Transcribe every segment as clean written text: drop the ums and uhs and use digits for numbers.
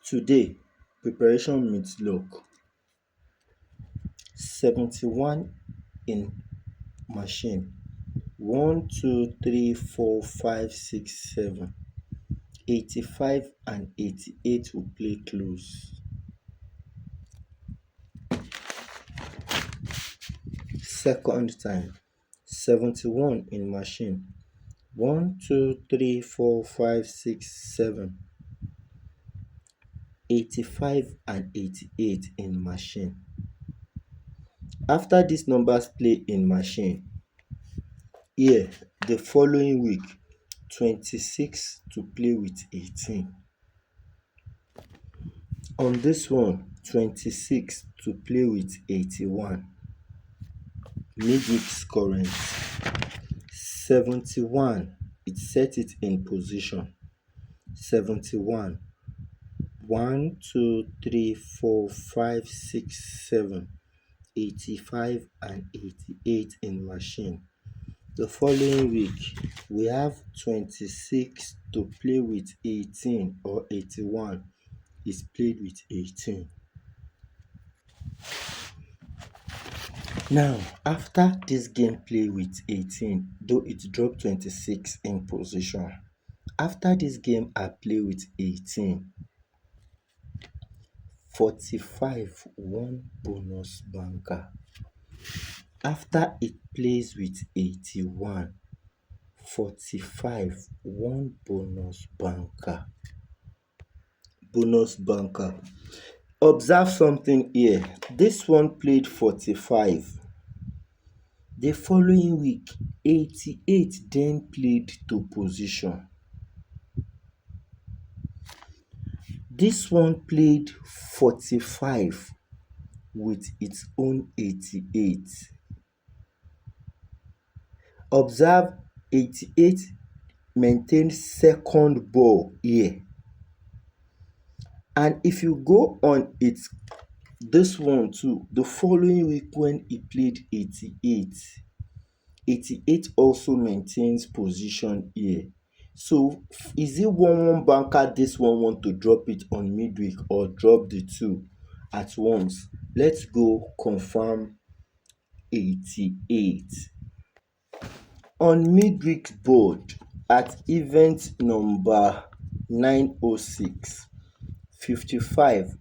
Today, preparation meets luck. 71 in machine. 1, 2, 3, 4, 5, 6, 7. 85 and 88 will play close. Second time. 71 in machine. 1, 2, 3, 4, 5, 6, 7. 85 and 88 in machine. After these numbers play in machine, here the following week 26 to play with 18. On this one 26 to play with 81. Midweek's current 71, it set it in position. 71, 1, 2, 3, 4, 5, 6, 7, 85 and 88 in machine. The following week we have 26 to play with 18 or 81 is played with 18. Now after this game play with 18, though it dropped 26 in position, after this game I play with 18, 45 one bonus banker. After it plays with 81, 45 one bonus banker. Bonus banker. Observe something here. This one played 45. The following week 88 then played to position. This one played 45 with its own 88. Observe 88 maintained second ball here. And if you go on this one too, the following week when he played 88, 88 also maintains position here. So is it one banker this one want to drop it on midweek or drop the two at once? Let's go confirm 88. On midweek board at event number 906, 55,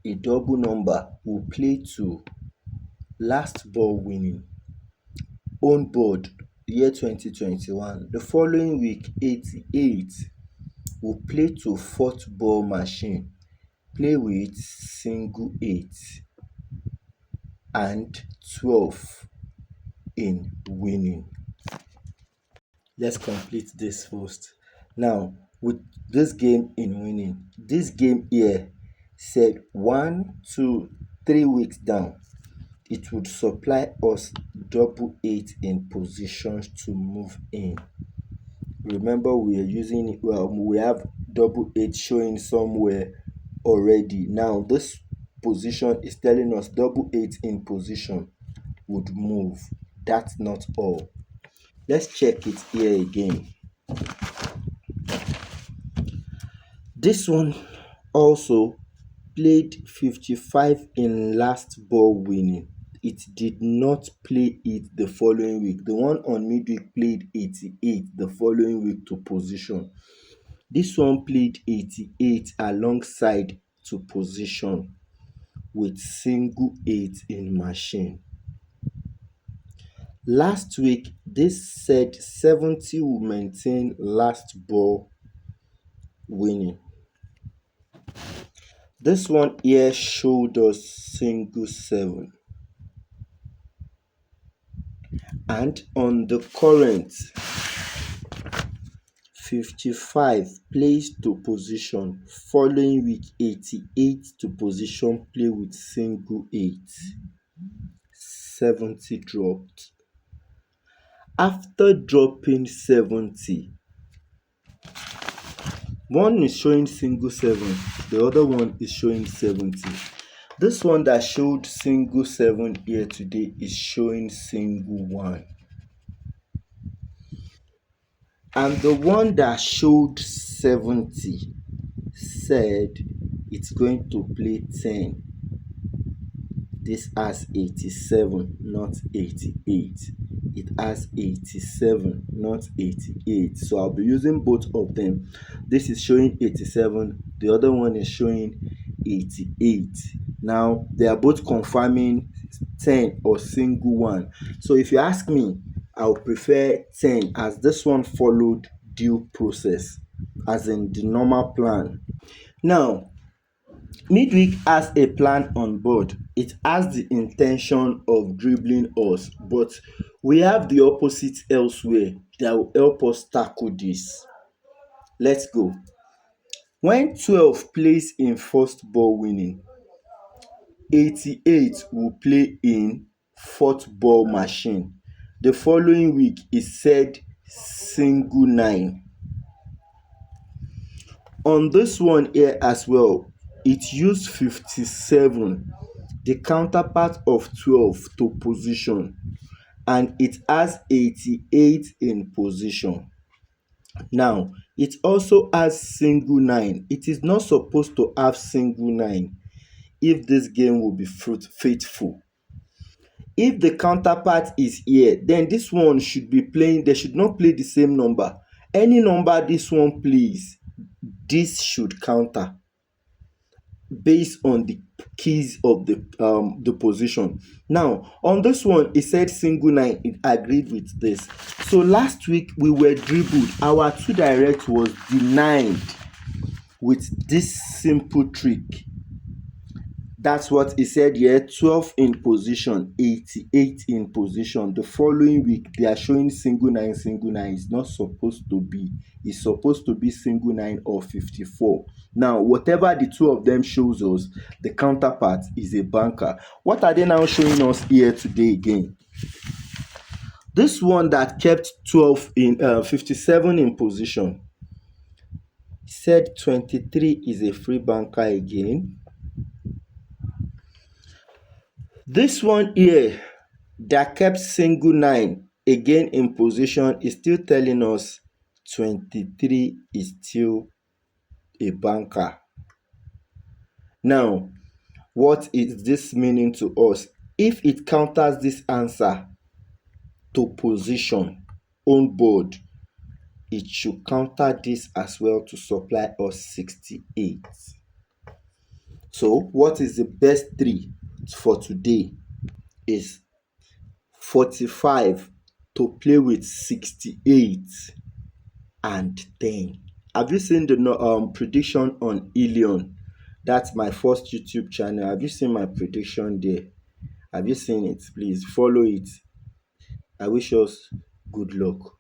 a double number, will play to last ball winning. On board year 2021. The following week 88 will play to fourth ball machine, play with single 8 and 12 in winning. Let's complete this first. Now with this game in winning, this game here said 1, 2, 3 weeks down, it would supply us double 8 in positions to move in. Remember we are using it, we have double 8 showing somewhere already. Now this position is telling us double 8 in position would move. That's not all. Let's check it here again. This one also played 55 in last ball winning. It did not play it the following week. The one on midweek played 88 the following week to position. This one played 88 alongside to position with single 8 in machine. Last week, this said 70 will maintain last ball winning. This one here showed us single 7. And on the current, 55 plays to position. Following week 88 to position, play with single 8. 70 dropped. After dropping 70, one is showing single 7, the other one is showing 70. This one that showed single 7 here today is showing single 1. And the one that showed 70 said it's going to play 10. This has 87, not 88. It has 87, not 88. So I'll be using both of them. This is showing 87, the other one is showing 88. Now they are both confirming 10 or single one. So if you ask me, I'll prefer 10, as this one followed due process, as in the normal plan. Now Midweek has a plan on board. It has the intention of dribbling us, but we have the opposite elsewhere that will help us tackle this. Let's go. When 12 plays in first ball winning, 88 will play in fourth ball machine. The following week is said single 9. On this one here as well, it used 57, the counterpart of 12, to position, and it has 88 in position. Now it also has single 9. It is not supposed to have single 9 if this game will be faithful. If the counterpart is here, then this one should be playing, they should not play the same number. Any number this one plays, this should counter based on the keys of the position. Now on this one, it said single 9. It agreed with this. So last week we were dribbled. Our 2 direct was denied with this simple trick. That's what he said here. 12 in position, 88 in position. The following week they are showing single 9, single 9. It's not supposed to be. It's supposed to be single 9 or 54. Now whatever the two of them shows us, the counterpart is a banker. What are they now showing us here today again? This one that kept 12 in 57 in position said 23 is a free banker again. This one here that kept single 9 again in position is still telling us 23 is still a banker. Now, what is this meaning to us? If it counters this answer to position on board, it should counter this as well to supply us 68. So what is the best 3 for today is 45 to play with 68 and 10. Have you seen the prediction on Ilion? That's my first YouTube channel. Have you seen my prediction there? Have you seen it? Please follow it. I wish us good luck.